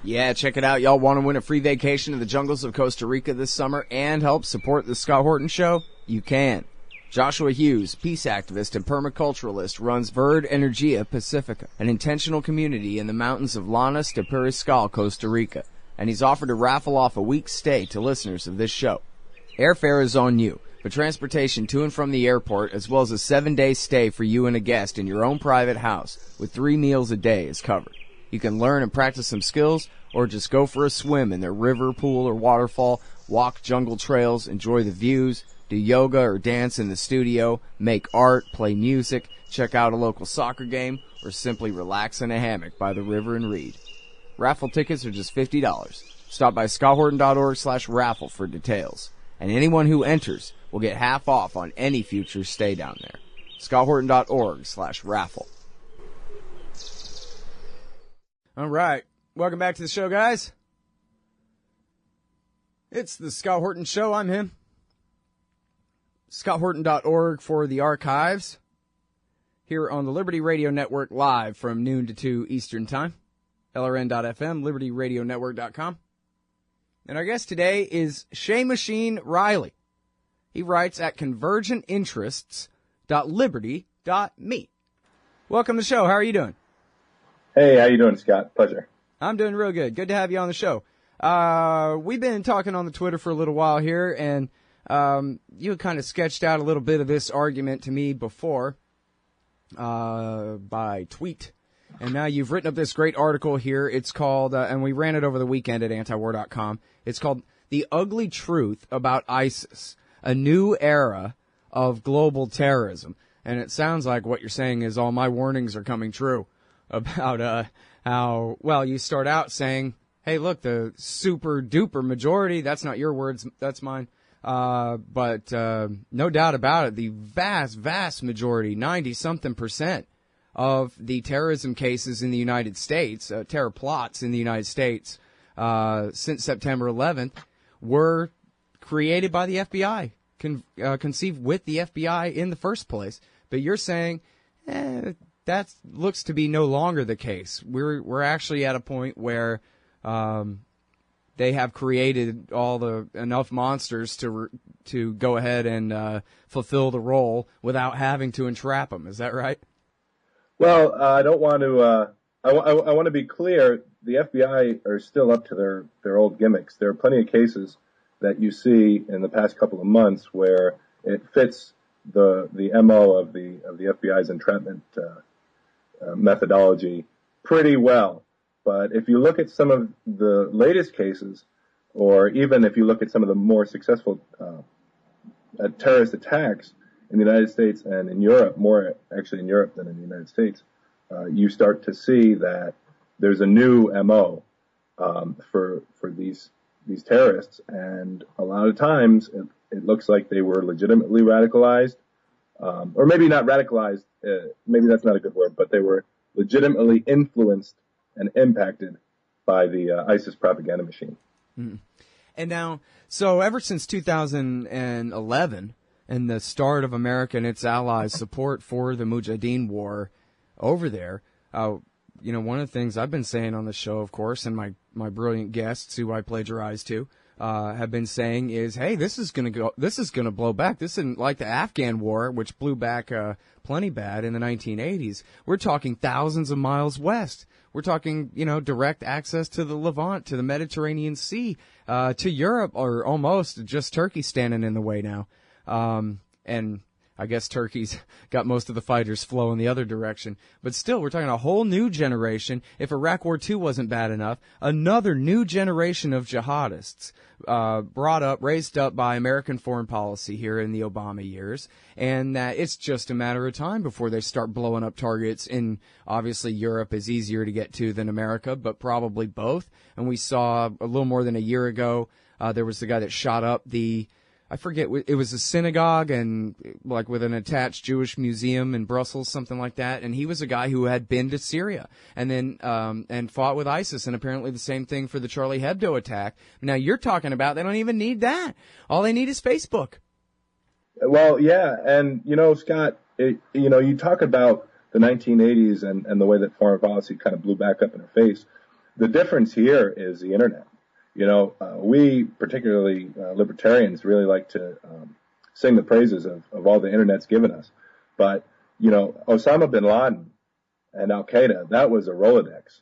Yeah, check it out. Y'all want to win a free vacation to the jungles of Costa Rica this summer and help support the Scott Horton Show? You can. Joshua Hughes, peace activist and permaculturalist, runs Verde Energia Pacifica, an intentional community in the mountains of Llanos de Periscal, Costa Rica, and he's offered to raffle off a week's stay to listeners of this show. Airfare is on you, but transportation to and from the airport, as well as a 7-day stay for you and a guest in your own private house with 3 meals a day is covered. You can learn and practice some skills, or just go for a swim in their river, pool, or waterfall, walk jungle trails, enjoy the views, do yoga or dance in the studio, make art, play music, check out a local soccer game, or simply relax in a hammock by the river and read. Raffle tickets are just $50. Stop by scotthorton.org/raffle for details. And anyone who enters will get half off on any future stay down there. scotthorton.org/raffle. All right. Welcome back to the show, guys. It's the Scott Horton Show. I'm him. scotthorton.org for the archives. Here on the Liberty Radio Network live from noon to 2 Eastern Time. LRN.FM, LibertyRadioNetwork.com. And our guest today is Seamusin Reilly. He writes at convergentinterests.liberty.me. Welcome to the show. How are you doing? Hey, how you doing, Scott? Pleasure. I'm doing real good. Good to have you on the show. We've been talking on the Twitter for a little while here, and you kind of sketched out a little bit of this argument to me before by tweet. And now you've written up this great article here. It's called, and we ran it over the weekend at antiwar.com. It's called The Ugly Truth About ISIS, a New Era of Global Terrorism. And it sounds like what you're saying is all my warnings are coming true about how, well, you start out saying, hey, look, the super duper majority, that's not your words, that's mine. But no doubt about it, the vast majority, 90-something% of the terrorism cases in the United States, terror plots in the United States since September 11th were created by the FBI, conceived with the FBI in the first place. But you're saying that looks to be no longer the case. We're actually at a point where they have created enough monsters to go ahead and fulfill the role without having to entrap them. Is that right? Well, I don't want to. I want to be clear. The FBI are still up to their old gimmicks. There are plenty of cases that you see in the past couple of months where it fits the MO of the FBI's entrapment methodology pretty well. But if you look at some of the latest cases, or even if you look at some of the more successful terrorist attacks in the United States and in Europe, more actually in Europe than in the United States, you start to see that there's a new MO for these terrorists, and a lot of times it looks like they were legitimately radicalized, or maybe not radicalized. Maybe that's not a good word, but they were legitimately influenced and impacted by the ISIS propaganda machine. Mm. And now, so ever since 2011 and the start of America and its allies' support for the Mujahideen war over there, one of the things I've been saying on the show, of course, and my brilliant guests who I plagiarize to, have been saying is, hey, this is gonna blow back. This isn't like the Afghan war, which blew back plenty bad in the 1980s. We're talking thousands of miles west. We're talking, direct access to the Levant, to the Mediterranean Sea, to Europe, or almost just Turkey standing in the way now. And I guess Turkey's got most of the fighters flowing the other direction. But still, we're talking a whole new generation. If Iraq War II wasn't bad enough, another new generation of jihadists raised up by American foreign policy here in the Obama years. And that it's just a matter of time before they start blowing up targets in, obviously, Europe is easier to get to than America, but probably both. And we saw a little more than a year ago, there was the guy that shot up I forget, it was a synagogue and like with an attached Jewish museum in Brussels, something like that. And he was a guy who had been to Syria and then, and fought with ISIS, and apparently the same thing for the Charlie Hebdo attack. Now you're talking about they don't even need that. All they need is Facebook. Well, yeah. And, Scott, you talk about the 1980s and the way that foreign policy kind of blew back up in our face. the difference here is the internet. We, particularly libertarians, really like to sing the praises of all the internet's given us. But, Osama bin Laden and Al Qaeda, that was a Rolodex.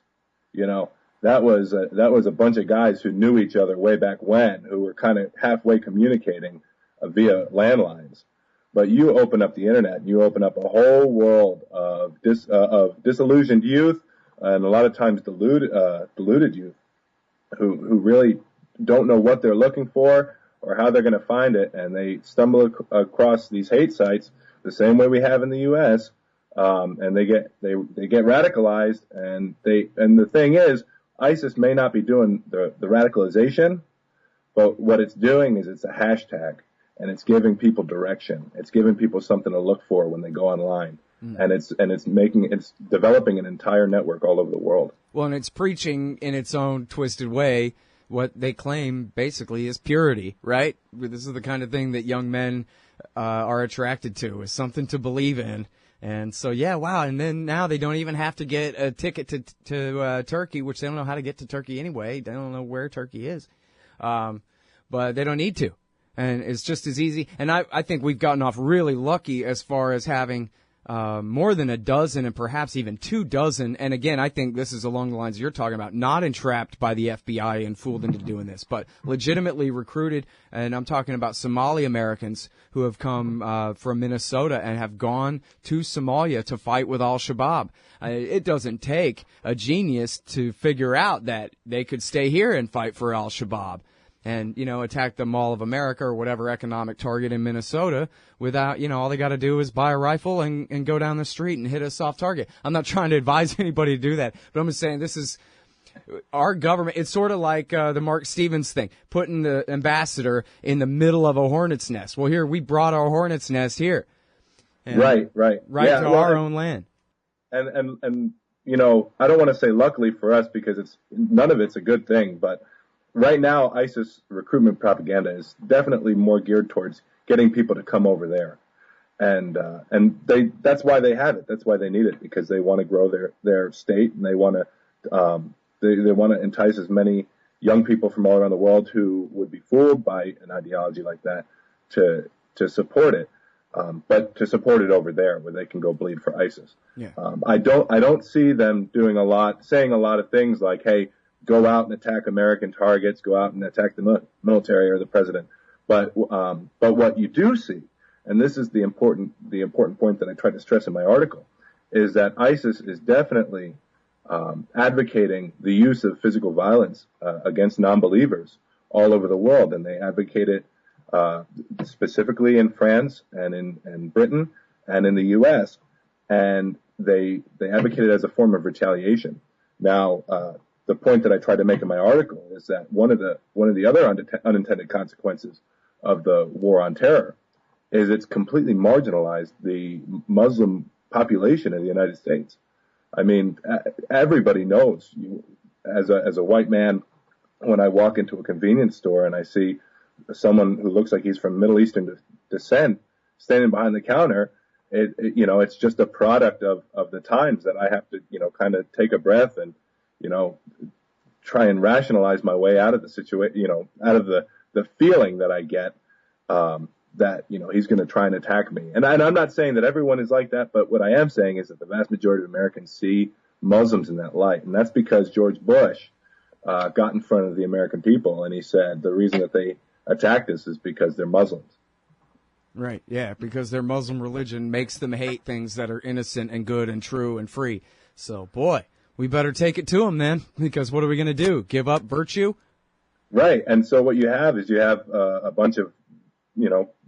That was a bunch of guys who knew each other way back when, who were kind of halfway communicating via landlines. But you open up the internet, and you open up a whole world of disillusioned youth, and a lot of times deluded youth, who really don't know what they're looking for or how they're going to find it, and they stumble across these hate sites the same way we have in the U.S. And they get radicalized, and the thing is, ISIS may not be doing the radicalization, but what it's doing is it's a hashtag, and it's giving people direction. It's giving people something to look for when they go online. And it's developing an entire network all over the world. Well, and it's preaching in its own twisted way what they claim basically is purity, right? This is the kind of thing that young men are attracted to, is something to believe in. And so, yeah, wow. And then now they don't even have to get a ticket to Turkey, which they don't know how to get to Turkey anyway. They don't know where Turkey is. But they don't need to. And it's just as easy. And I think we've gotten off really lucky as far as having more than a dozen and perhaps even 24. And again, I think this is along the lines you're talking about, not entrapped by the FBI and fooled into doing this, but legitimately recruited. And I'm talking about Somali Americans who have come from Minnesota and have gone to Somalia to fight with al-Shabaab. It doesn't take a genius to figure out that they could stay here and fight for al-Shabaab and, attack the Mall of America or whatever economic target in Minnesota without, all they got to do is buy a rifle and go down the street and hit a soft target. I'm not trying to advise anybody to do that, but I'm just saying this is our government. It's sort of like the Mark Stevens thing, putting the ambassador in the middle of a hornet's nest. Well, here, we brought our hornet's nest here. Right to our own land. And I don't want to say luckily for us because none of it's a good thing, but right now, ISIS recruitment propaganda is definitely more geared towards getting people to come over there, and that's why they have it. That's why they need it, because they want to grow their state, and they want to they want to entice as many young people from all around the world who would be fooled by an ideology like that to support it, but to support it over there where they can go bleed for ISIS. Yeah. I don't see them saying a lot of things like, hey, go out and attack American targets, go out and attack the military or the president. But what you do see, and this is the important point that I tried to stress in my article, is that ISIS is definitely advocating the use of physical violence against non-believers all over the world, and they advocate it specifically in France and in Britain and in the U.S. and they advocate it as a form of retaliation. Now, the point that I tried to make in my article is that one of the other unintended consequences of the war on terror is it's completely marginalized the Muslim population in the United States. I mean, everybody knows, as a white man, when I walk into a convenience store and I see someone who looks like he's from Middle Eastern descent standing behind the counter, it's just a product of the times that I have to, kind of take a breath and, try and rationalize my way out of the situation, out of the feeling that I get, that, he's going to try and attack me. And I'm not saying that everyone is like that, but what I am saying is that the vast majority of Americans see Muslims in that light. And that's because George Bush got in front of the American people and he said the reason that they attacked us is because they're Muslims. Right, yeah, because their Muslim religion makes them hate things that are innocent and good and true and free. So, boy, we better take it to them then, because what are we going to do? Give up virtue? Right, and so what you have is a bunch of,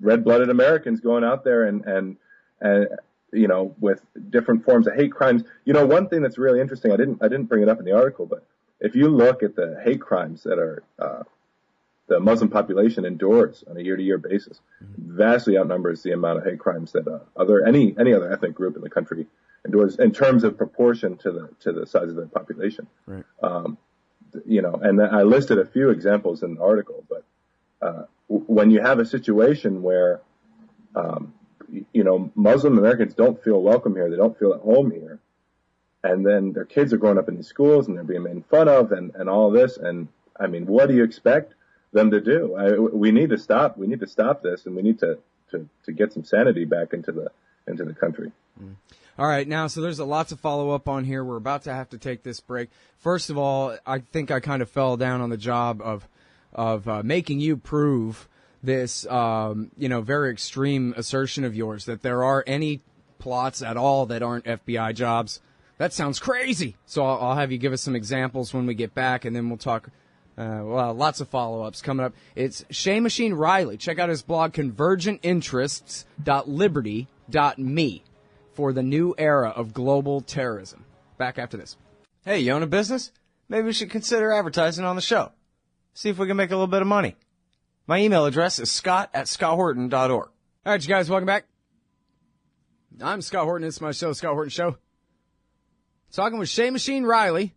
red-blooded Americans going out there and with different forms of hate crimes. One thing that's really interesting, I didn't bring it up in the article, but if you look at the hate crimes that are the Muslim population endures on a year-to-year basis, vastly outnumbers the amount of hate crimes that any other ethnic group in the country endures in terms of proportion to the size of their population. Right. And I listed a few examples in the article, but when you have a situation where Muslim Americans don't feel welcome here, they don't feel at home here, and then their kids are growing up in these schools and they're being made fun of and all this. And I mean, what do you expect them to do? We need to stop. We need to stop this, and we need to get some sanity back into the country. All right, now, so there's a lot to follow up on here. We're about to have to take this break. First of all, I think I kind of fell down on the job of making you prove this, very extreme assertion of yours that there are any plots at all that aren't FBI jobs. That sounds crazy. So I'll have you give us some examples when we get back, and then we'll talk. Lots of follow-ups coming up. It's Seamusin Reilly. Check out his blog, convergentinterests.liberty.me, for the new era of global terrorism. Back after this. Hey, you own a business? Maybe we should consider advertising on the show. See if we can make a little bit of money. My email address is scott@scotthorton.org. All right, you guys, welcome back. I'm Scott Horton. It's my show, Scott Horton Show. Talking with Seamusin Reilly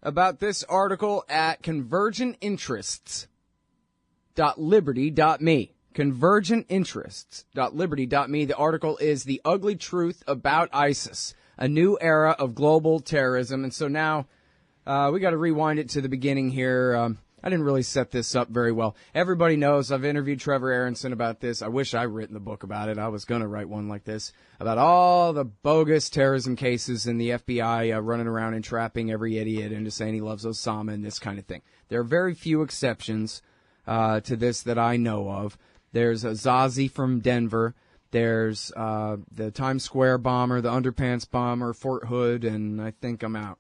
about this article at convergentinterests.liberty.me. Convergentinterests.liberty.me. The article is The Ugly Truth About ISIS, a New Era of Global Terrorism. And so now we got to rewind it to the beginning here. I didn't really set this up very well. Everybody knows I've interviewed Trevor Aronson about this. I wish I'd written the book about it. I was going to write one like this about all the bogus terrorism cases and the FBI running around and trapping every idiot into saying he loves Osama and this kind of thing. There are very few exceptions to this that I know of. There's Zazi from Denver. There's the Times Square bomber, the Underpants bomber, Fort Hood, and I think I'm out.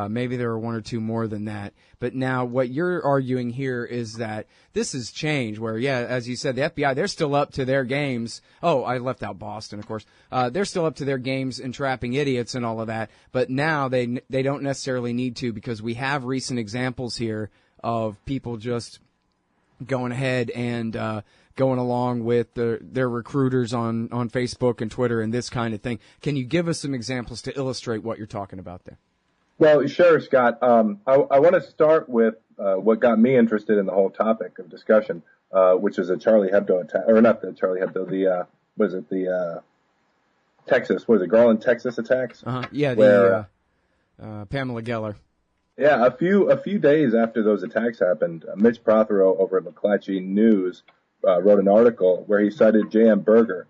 Maybe there are one or two more than that. But now what you're arguing here is that this has changed where, yeah, as you said, the FBI, they're still up to their games. Oh, I left out Boston, of course. They're still up to their games in trapping idiots and all of that. But now they don't necessarily need to, because we have recent examples here of people just going ahead and going along with their recruiters on Facebook and Twitter and this kind of thing. Can you give us some examples to illustrate what you're talking about there? Well, sure, Scott. I want to start with what got me interested in the whole topic of discussion, which is a Charlie Hebdo attack, or not the Charlie Hebdo, the Texas, Garland, Texas attacks? Yeah, where, Pamela Geller. Yeah, a few days after those attacks happened, Mitch Prothero over at McClatchy News wrote an article where he cited J.M. Berger,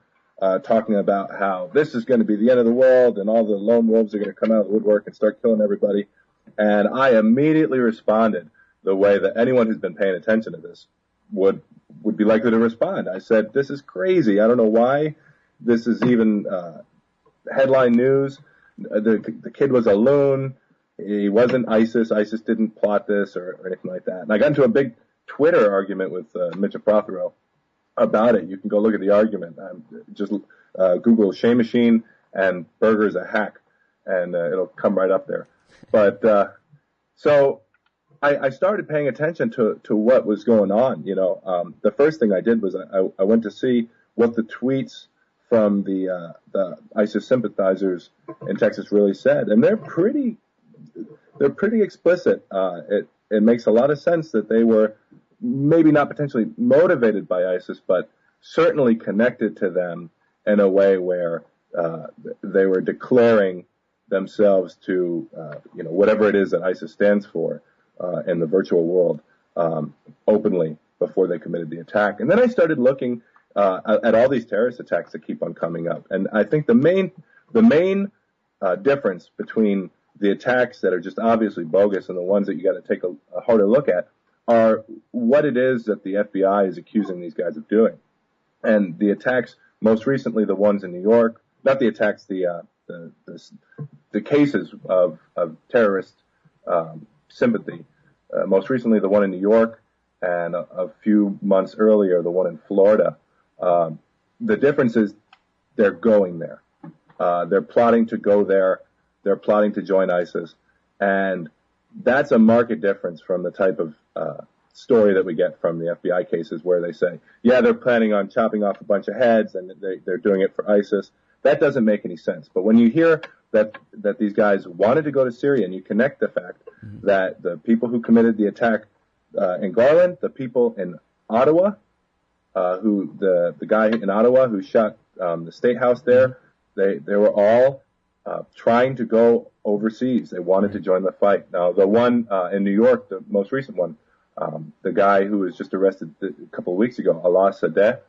talking about how this is going to be the end of the world and all the lone wolves are going to come out of the woodwork and start killing everybody. And I immediately responded the way that anyone who's been paying attention to this would be likely to respond. I said, this is crazy. I don't know why this is even headline news. The kid was a loon. He wasn't ISIS. ISIS didn't plot this or anything like that. And I got into a big Twitter argument with Mitch Prothero about it. You can go look at the argument. Just Google Seamusin and Berger's a hack, and it'll come right up there. But so I started paying attention to what was going on. The first thing I did was I went to see what the tweets from the ISIS sympathizers in Texas really said, and they're pretty explicit. It makes a lot of sense that they were maybe not potentially motivated by ISIS, but certainly connected to them in a way where they were declaring themselves to, whatever it is that ISIS stands for in the virtual world, openly before they committed the attack. And then I started looking at all these terrorist attacks that keep on coming up. And I think the main difference between the attacks that are just obviously bogus and the ones that you got to take a harder look at are what it is that the FBI is accusing these guys of doing. And the attacks, most recently the ones in New York, not the attacks, the cases of terrorist sympathy. Most recently the one in New York, and a few months earlier the one in Florida. The difference is they're going there. They're plotting to go there. They're plotting to join ISIS. And that's a marked difference from the type of story that we get from the FBI cases where they say, yeah, they're planning on chopping off a bunch of heads and they're doing it for ISIS. That doesn't make any sense. But when you hear that these guys wanted to go to Syria, and you connect the fact that the people who committed the attack in Garland, the people in Ottawa, the guy in Ottawa who shot the State House there, they were all trying to go overseas. They wanted to join the fight. Now, the one in New York, the most recent one, the guy who was just arrested a couple of weeks ago, Allah Sadeh,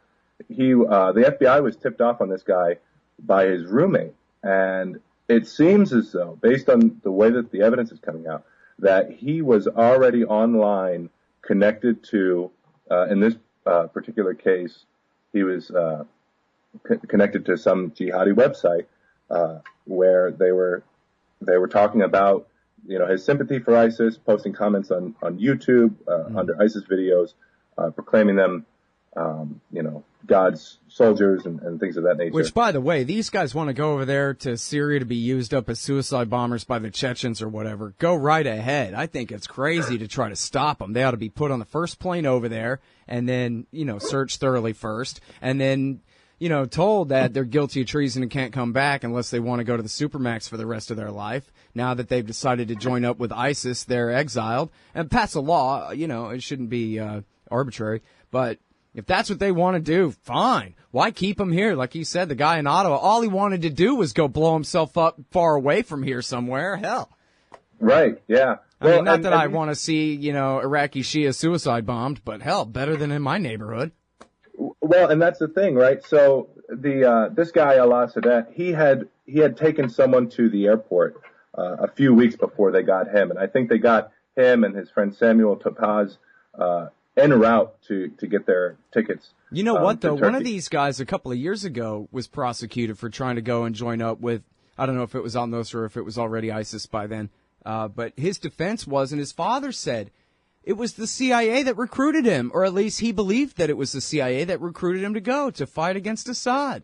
the FBI was tipped off on this guy by his roommate. And it seems as though, based on the way that the evidence is coming out, that he was already online connected to, in this particular case, he was connected to some jihadi website where they were talking about, his sympathy for ISIS, posting comments on YouTube under ISIS videos, proclaiming them, God's soldiers and things of that nature. Which, by the way, these guys want to go over there to Syria to be used up as suicide bombers by the Chechens or whatever. Go right ahead. I think it's crazy to try to stop them. They ought to be put on the first plane over there and then, searched thoroughly first, and then, told that they're guilty of treason and can't come back unless they want to go to the Supermax for the rest of their life. Now that they've decided to join up with ISIS, they're exiled and pass a law. It shouldn't be arbitrary, but if that's what they want to do, fine. Why keep them here? Like you said, the guy in Ottawa, all he wanted to do was go blow himself up far away from here somewhere. Hell. Right, yeah. I mean, not that I want to see, Iraqi Shia suicide bombed, but hell, better than in my neighborhood. Well, and that's the thing, right? So this guy, Allah Sadat, he had taken someone to the airport a few weeks before they got him. And I think they got him and his friend Samuel Topaz en route to get their tickets. You know what, though? One of these guys a couple of years ago was prosecuted for trying to go and join up with, I don't know if it was al-Nusra or if it was already ISIS by then, but his defense was, and his father said, it was the CIA that recruited him, or at least he believed that it was the CIA that recruited him to go to fight against Assad.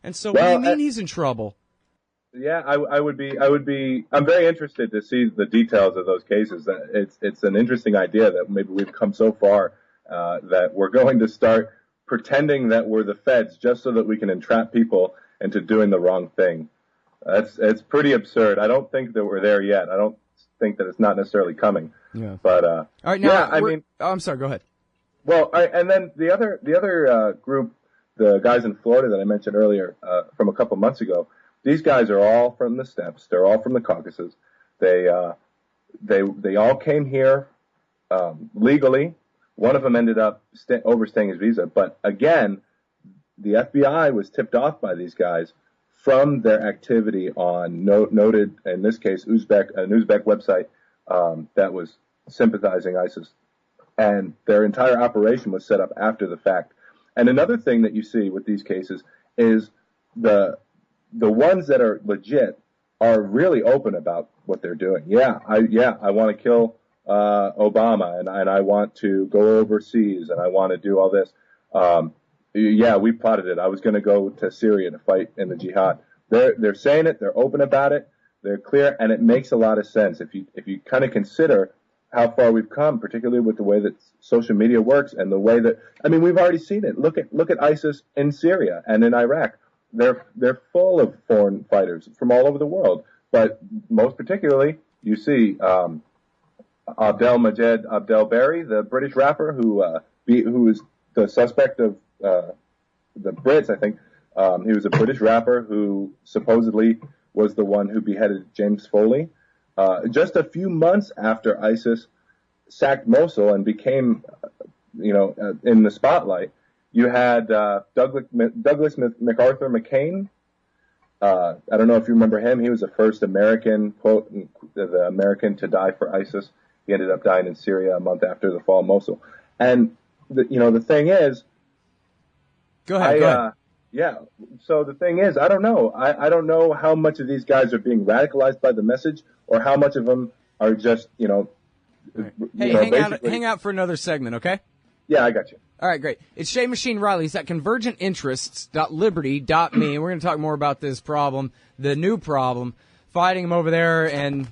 And so what do you mean he's in trouble? Yeah, I'm very interested to see the details of those cases. It's an interesting idea that maybe we've come so far that we're going to start pretending that we're the feds just so that we can entrap people into doing the wrong thing. It's pretty absurd. I don't think that we're there yet. I don't think that it's not necessarily coming. Yeah. But all right, now, I'm sorry. Go ahead. Well, and then the other group, the guys in Florida that I mentioned earlier from a couple months ago. These guys are all from the steppes. They're all from the Caucasus. They all came here legally. One of them ended up overstaying his visa. But again, the FBI was tipped off by these guys from their activity on noted, in this case, an Uzbek website that was sympathizing ISIS. And their entire operation was set up after the fact. And another thing that you see with these cases is the ones that are legit are really open about what they're doing. I want to kill Obama, and I want to go overseas, and I want to do all this. We plotted it. I was going to go to Syria to fight in the jihad. They're saying it. They're open about it. They're clear, and it makes a lot of sense if you kind of consider how far we've come, particularly with the way that social media works and the way that we've already seen it. Look at ISIS in Syria and in Iraq. They're full of foreign fighters from all over the world, but most particularly you see Abdelmajed Abdelbari, the British rapper who is the suspect of the Brits. I think he was a British rapper who supposedly was the one who beheaded James Foley. Just a few months after ISIS sacked Mosul and became, in the spotlight. You had Douglas MacArthur McCain. I don't know if you remember him. He was the first American, quote, the American to die for ISIS. He ended up dying in Syria a month after the fall of Mosul. And the thing is, go ahead. Yeah. So the thing is, I don't know. I don't know how much of these guys are being radicalized by the message, or how much of them are just, Right. Hey, hang out for another segment, okay? Yeah, I got you. All right, great. It's Seamusin Reilly. He's at convergentinterests.liberty.me, and we're going to talk more about this problem, the new problem, fighting him over there and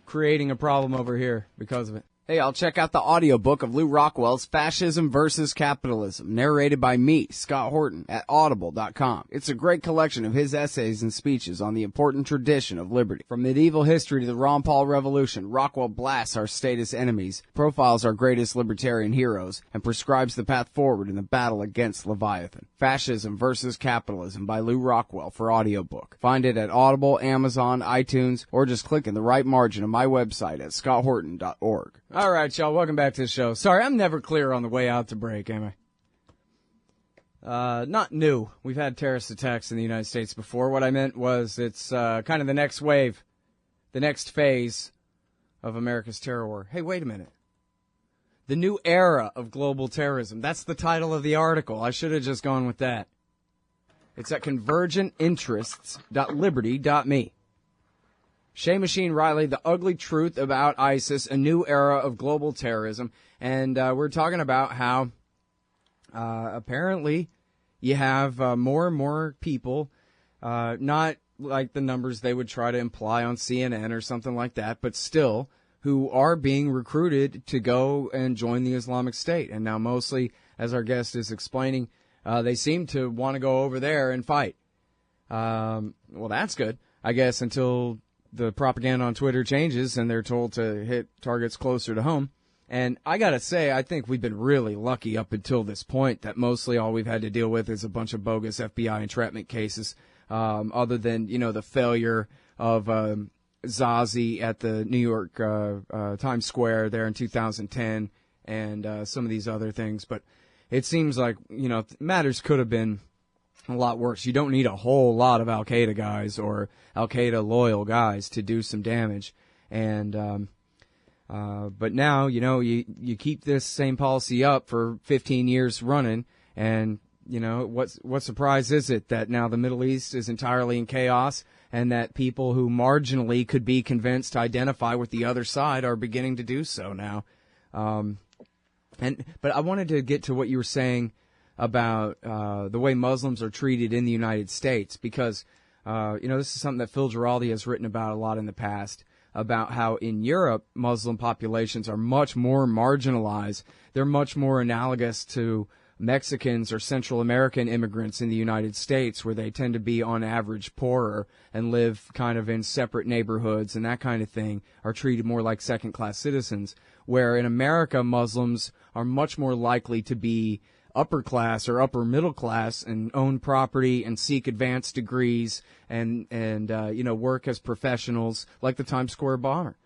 creating a problem over here because of it. Hey, I'll check out the audiobook of Lew Rockwell's Fascism versus Capitalism, narrated by me, Scott Horton, at audible.com. It's a great collection of his essays and speeches on the important tradition of liberty. From medieval history to the Ron Paul Revolution, Rockwell blasts our statist enemies, profiles our greatest libertarian heroes, and prescribes the path forward in the battle against Leviathan. Fascism versus Capitalism by Lew Rockwell for audiobook. Find it at Audible, Amazon, iTunes, or just click in the right margin of my website at scotthorton.org. All right, y'all, welcome back to the show. Sorry, I'm never clear on the way out to break, am I? Not new. We've had terrorist attacks in the United States before. What I meant was it's kind of the next wave, the next phase of America's terror war. Hey, wait a minute. The new era of global terrorism. That's the title of the article. I should have just gone with that. It's at convergentinterests.liberty.me. Seamusin Reilly, The Ugly Truth About ISIS, A New Era of Global Terrorism. And we're talking about how apparently you have more and more people, not like the numbers they would try to imply on CNN or something like that, but still, who are being recruited to go and join the Islamic State. And now mostly, as our guest is explaining, they seem to want to go over there and fight. Well, that's good, I guess, until the propaganda on Twitter changes and they're told to hit targets closer to home. And I gotta say, I think we've been really lucky up until this point that mostly all we've had to deal with is a bunch of bogus FBI entrapment cases, other than, you know, the failure of Zazi at the New York Times Square there in 2010 and some of these other things. But it seems like, you know, matters could have been a lot worse. You don't need a whole lot of Al-Qaeda guys or Al-Qaeda loyal guys to do some damage. And but now, you know, you keep this same policy up for 15 years running, and, you know, what surprise is it that now the Middle East is entirely in chaos and that people who marginally could be convinced to identify with the other side are beginning to do so now. But I wanted to get to what you were saying about the way Muslims are treated in the United States, because you know, this is something that Phil Giraldi has written about a lot in the past, about how in Europe Muslim populations are much more marginalized. They're much more analogous to Mexicans or Central American immigrants in the United States, where they tend to be on average poorer and live kind of in separate neighborhoods and that kind of thing, are treated more like second-class citizens, where in America Muslims are much more likely to be upper class or upper middle class and own property and seek advanced degrees and you know, work as professionals like the Times Square bomber,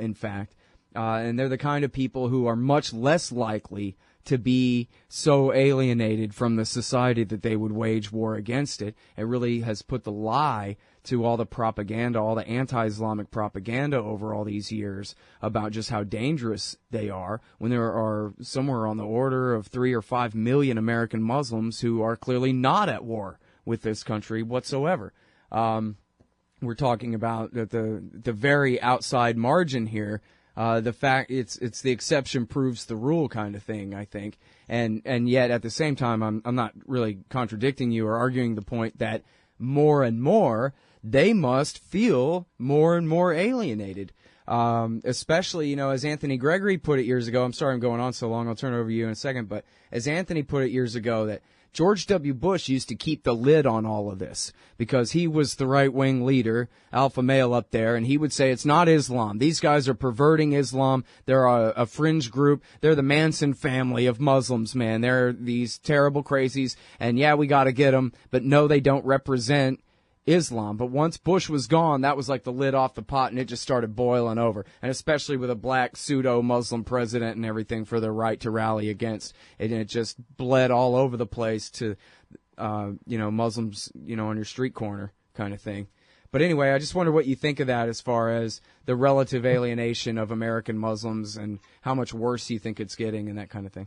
in fact. And they're the kind of people who are much less likely to be so alienated from the society that they would wage war against it. It really has put the lie to all the propaganda, all the anti-Islamic propaganda over all these years about just how dangerous they are, when there are somewhere on the order of 3 or 5 million American Muslims who are clearly not at war with this country whatsoever. We're talking about the very outside margin here. The fact it's the exception proves the rule kind of thing, I think. And yet at the same time, I'm not really contradicting you or arguing the point that more and more they must feel more and more alienated. Especially, you know, as Anthony Gregory put it years ago. I'm sorry I'm going on so long. I'll turn it over to you in a second. But as Anthony put it years ago, that George W. Bush used to keep the lid on all of this because he was the right-wing leader, alpha male up there, and he would say it's not Islam. These guys are perverting Islam. They're a fringe group. They're the Manson family of Muslims, man. They're these terrible crazies, and yeah, we got to get them, but no, they don't represent Islam. But once Bush was gone, that was like the lid off the pot, and it just started boiling over. And especially with a black pseudo-Muslim president and everything for their right to rally against, and it just bled all over the place to, you know, Muslims, you know, on your street corner kind of thing. But anyway, I just wonder what you think of that as far as the relative alienation of American Muslims and how much worse you think it's getting and that kind of thing.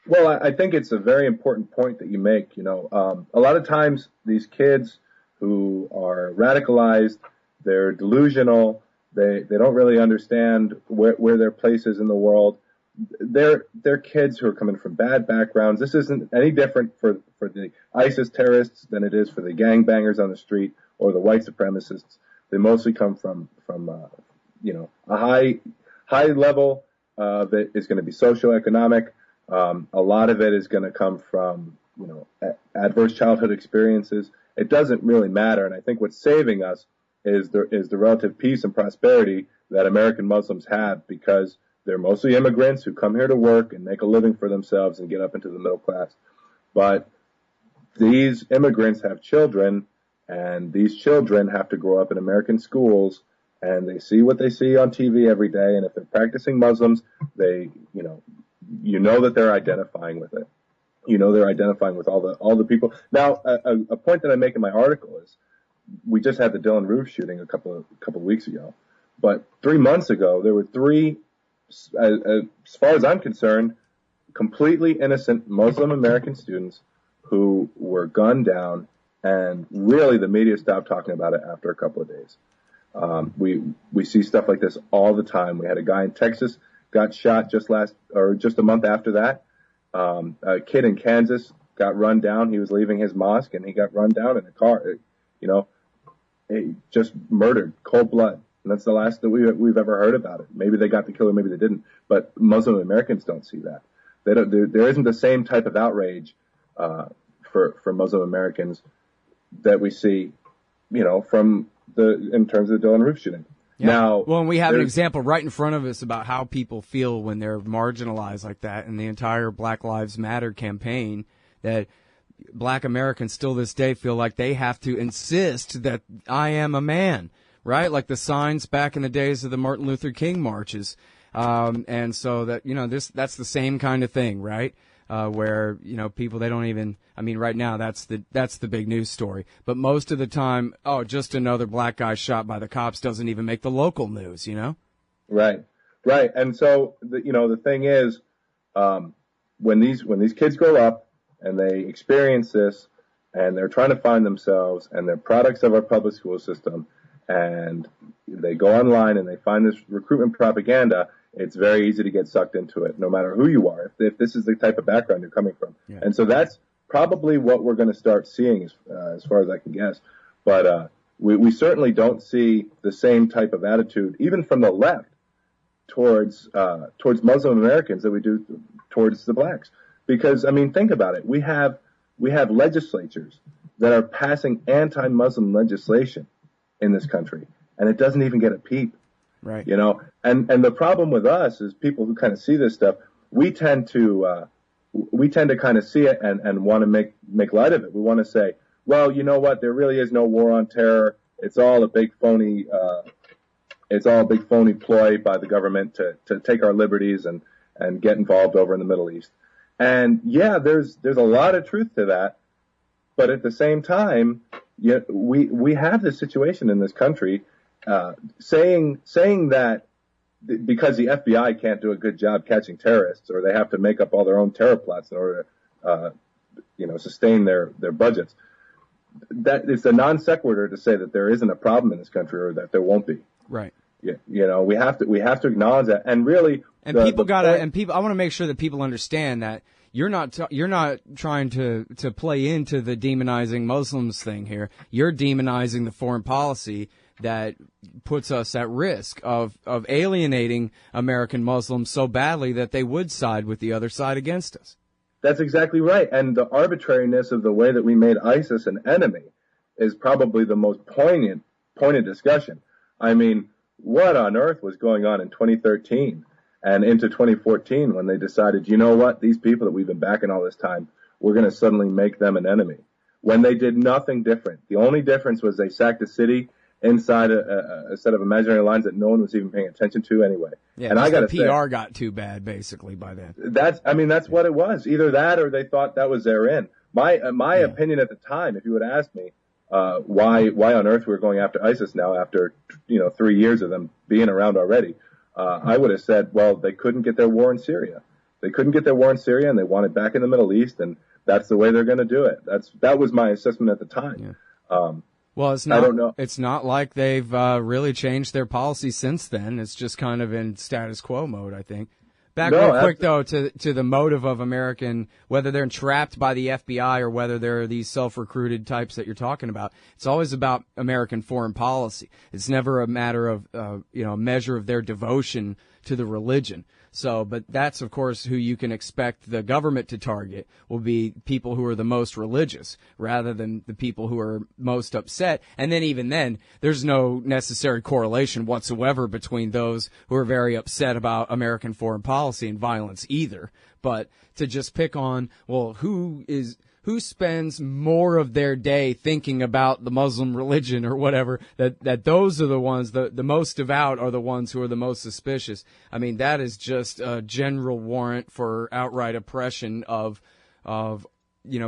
Well, I think it's a very important point that you make. You know, a lot of times these kids who are radicalized, they're delusional, they don't really understand where their place is in the world. They're kids who are coming from bad backgrounds. This isn't any different for the ISIS terrorists than it is for the gangbangers on the street or the white supremacists. They mostly come from you know, a high level of it is going to be socioeconomic. A lot of it is going to come from, adverse childhood experiences. It doesn't really matter. And I think what's saving us is the relative peace and prosperity that American Muslims have, because they're mostly immigrants who come here to work and make a living for themselves and get up into the middle class. But these immigrants have children, and these children have to grow up in American schools, and they see what they see on TV every day. And if they're practicing Muslims, they, that they're identifying with it. They're identifying with all the people. Now, a point that I make in my article is we just had the Dylan Roof shooting a couple of weeks ago, but 3 months ago there were three, as far as I'm concerned, completely innocent Muslim American students who were gunned down, and really the media stopped talking about it after a couple of days. We see stuff like this all the time. We had a guy in Texas got shot just a month after that. A kid in Kansas got run down. He was leaving his mosque and he got run down in a car. Just murdered, cold blood. And that's the last that we've ever heard about it. Maybe they got the killer, maybe they didn't. But Muslim Americans don't see that. There isn't the same type of outrage for Muslim Americans that we see, in terms of the Dylan Roof shooting. Yeah. Now, well, and we have an example right in front of us about how people feel when they're marginalized like that, and the entire Black Lives Matter campaign, that Black Americans still this day feel like they have to insist that I am a man, right? Like the signs back in the days of the Martin Luther King marches. And so that, that's the same kind of thing, right? Where, people, they don't even, right now that's the big news story. But most of the time, just another black guy shot by the cops doesn't even make the local news, Right. And so, the thing is, when these kids grow up and they experience this and they're trying to find themselves and they're products of our public school system and they go online and they find this recruitment propaganda, it's very easy to get sucked into it, no matter who you are, if this is the type of background you're coming from. Yeah. And so that's probably what we're going to start seeing, as far as I can guess. But we certainly don't see the same type of attitude, even from the left, towards Muslim Americans that we do towards the blacks. Because, think about it. We have legislatures that are passing anti-Muslim legislation in this country, and it doesn't even get a peep. Right. And the problem with us is people who kind of see this stuff, we tend to kind of see it and want to make light of it. We want to say, well, you know what? There really is no war on terror. It's all a big phony ploy by the government to take our liberties and get involved over in the Middle East. And yeah, there's a lot of truth to that. But at the same time, we have this situation in this country, saying that because the FBI can't do a good job catching terrorists, or they have to make up all their own terror plots in order to, sustain their budgets. That it's a non sequitur to say that there isn't a problem in this country, or that there won't be. Right. Yeah. We have to acknowledge that, and really. And I want to make sure that people understand that you're not trying to play into the demonizing Muslims thing here. You're demonizing the foreign policy that puts us at risk of alienating American Muslims so badly that they would side with the other side against us. That's exactly right. And the arbitrariness of the way that we made ISIS an enemy is probably the most poignant discussion. What on earth was going on in 2013 and into 2014 when they decided, you know what, these people that we've been backing all this time, we're going to suddenly make them an enemy, when they did nothing different. The only difference was they sacked a city inside a set of imaginary lines that no one was even paying attention to anyway. Yeah, and I got the PR got too bad basically by then. That's what it was. Either that or they thought that was their end. My opinion at the time, if you would ask me, why on earth we're going after ISIS now after 3 years of them being around already, I would have said, well, they couldn't get their war in Syria. They couldn't get their war in Syria, and they want it back in the Middle East, and that's the way they're going to do it. That was my assessment at the time. Yeah. Well, it's not. I don't know. It's not like they've really changed their policy since then. It's just kind of in status quo mode, I think. Back real quick, though, to the motive of American, whether they're entrapped by the FBI or whether they're these self-recruited types that you're talking about. It's always about American foreign policy. It's never a matter of, a measure of their devotion to the religion. So, but that's, of course, who you can expect the government to target will be people who are the most religious rather than the people who are most upset. And then even then, there's no necessary correlation whatsoever between those who are very upset about American foreign policy and violence either. But to just pick on, well, who spends more of their day thinking about the Muslim religion or whatever, that those are the ones, the most devout are the ones who are the most suspicious. I mean, that is just a general warrant for outright oppression of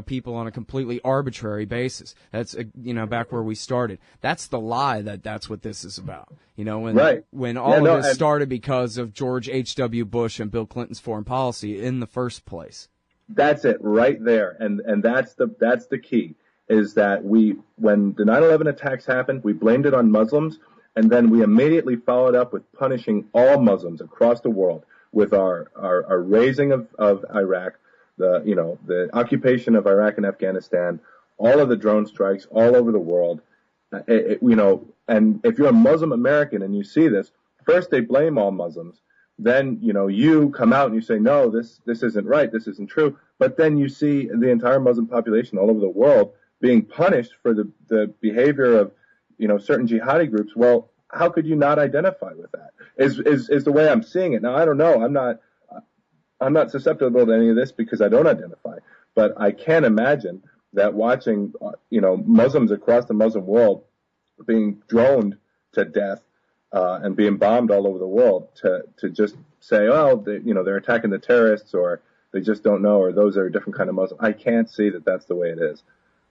people on a completely arbitrary basis. That's, back where we started. That's the lie that's what this is about. When all of this started because of George H.W. Bush and Bill Clinton's foreign policy in the first place. That's it right there. And that's the key, is that when the 9/11 attacks happened, we blamed it on Muslims, and then we immediately followed up with punishing all Muslims across the world with our raising of Iraq, the occupation of Iraq and Afghanistan, all of the drone strikes all over the world. And if you're a Muslim American and you see this, first they blame all Muslims. Then, you come out and you say, no, this isn't right, this isn't true. But then you see the entire Muslim population all over the world being punished for the behavior of, certain jihadi groups. Well, how could you not identify with that? Is the way I'm seeing it. Now, I don't know. I'm not susceptible to any of this because I don't identify. But I can imagine that watching, Muslims across the Muslim world being droned to death, and being bombed all over the world to just say, they're attacking the terrorists, or they just don't know, or those are a different kind of Muslim. I can't see that that's the way it is.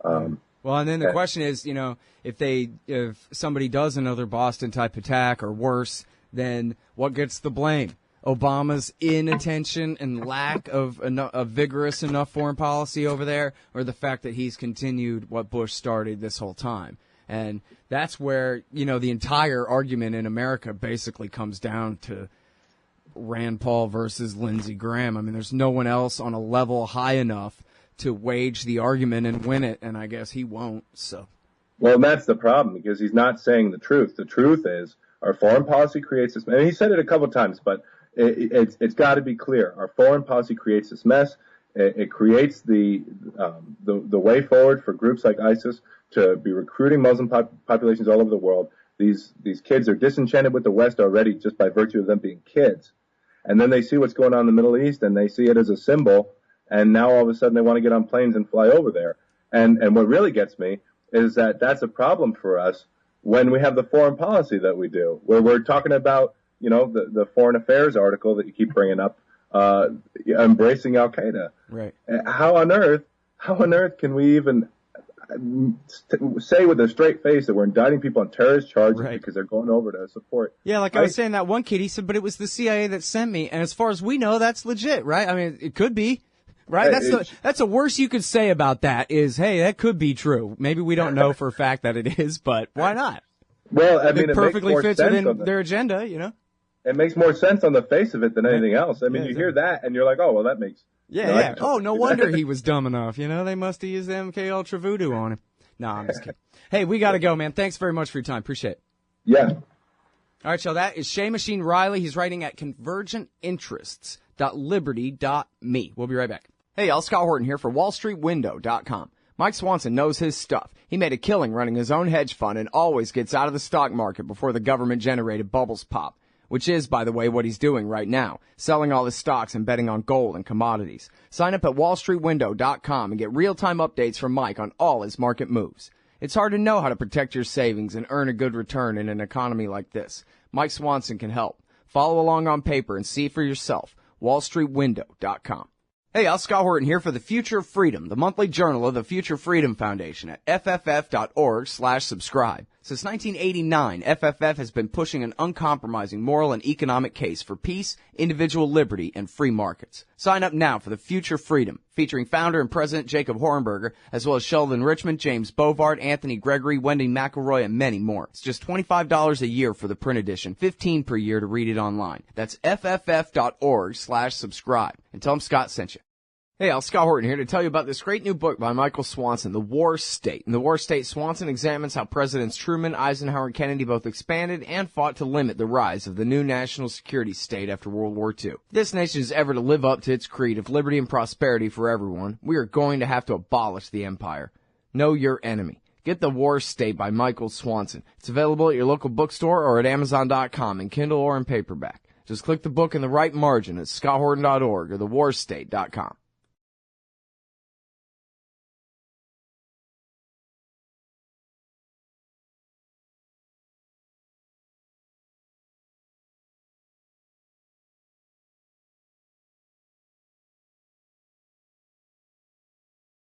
Well, and then the question is, if somebody does another Boston type attack or worse, then what gets the blame? Obama's inattention and lack of a vigorous enough foreign policy over there, or the fact that he's continued what Bush started this whole time? And that's where, the entire argument in America basically comes down to Rand Paul versus Lindsey Graham. I mean, there's no one else on a level high enough to wage the argument and win it, and I guess he won't. So, well, that's the problem, because he's not saying the truth. The truth is our foreign policy creates this. And he said it a couple of times, but it's got to be clear. Our foreign policy creates this mess. It creates the way forward for groups like ISIS to be recruiting Muslim populations all over the world. These kids are disenchanted with the West already just by virtue of them being kids. And then they see what's going on in the Middle East, and they see it as a symbol, and now all of a sudden they want to get on planes and fly over there. And what really gets me is that that's a problem for us when we have the foreign policy that we do, where we're talking about, the foreign affairs article that you keep bringing up, embracing Al Qaeda. Right. How on earth can we even say with a straight face that we're indicting people on terrorist charges because they're going over to support? Yeah, like I was saying, that one kid, he said, but it was the CIA that sent me, and as far as we know, that's legit, right? I mean, it could be, right? That's the worst you could say about that is, hey, that could be true. Maybe we don't know for a fact that it is, but why not? Well, I mean, it perfectly fits within their agenda, It makes more sense on the face of it than anything else. I mean, you hear that and you're like, oh, well, that makes... Yeah. Oh, no wonder he was dumb enough. They must have used the MK Ultra voodoo on him. No, I'm just kidding. Hey, we got to go, man. Thanks very much for your time. Appreciate it. Yeah. All right, so that is Seamusin Reilly. He's writing at convergentinterests.liberty.me. We'll be right back. Hey, y'all, Scott Horton here for WallStreetWindow.com. Mike Swanson knows his stuff. He made a killing running his own hedge fund and always gets out of the stock market before the government-generated bubbles pop, which is, by the way, what he's doing right now, selling all his stocks and betting on gold and commodities. Sign up at WallStreetWindow.com and get real-time updates from Mike on all his market moves. It's hard to know how to protect your savings and earn a good return in an economy like this. Mike Swanson can help. Follow along on paper and see for yourself. WallStreetWindow.com. Hey, Al Scott Horton here for The Future of Freedom, the monthly journal of the Future Freedom Foundation at fff.org/subscribe. Since 1989, FFF has been pushing an uncompromising moral and economic case for peace, individual liberty, and free markets. Sign up now for The Future Freedom, featuring founder and president Jacob Hornberger, as well as Sheldon Richmond, James Bovard, Anthony Gregory, Wendy McElroy, and many more. It's just $25 a year for the print edition, $15 per year to read it online. That's fff.org/subscribe. And tell them Scott sent you. Hey, Al Scott Horton here to tell you about this great new book by Michael Swanson, The War State. In The War State, Swanson examines how Presidents Truman, Eisenhower, and Kennedy both expanded and fought to limit the rise of the new national security state after World War II. If this nation is ever to live up to its creed of liberty and prosperity for everyone, we are going to have to abolish the empire. Know your enemy. Get The War State by Michael Swanson. It's available at your local bookstore or at Amazon.com in Kindle or in paperback. Just click the book in the right margin at scotthorton.org or thewarstate.com.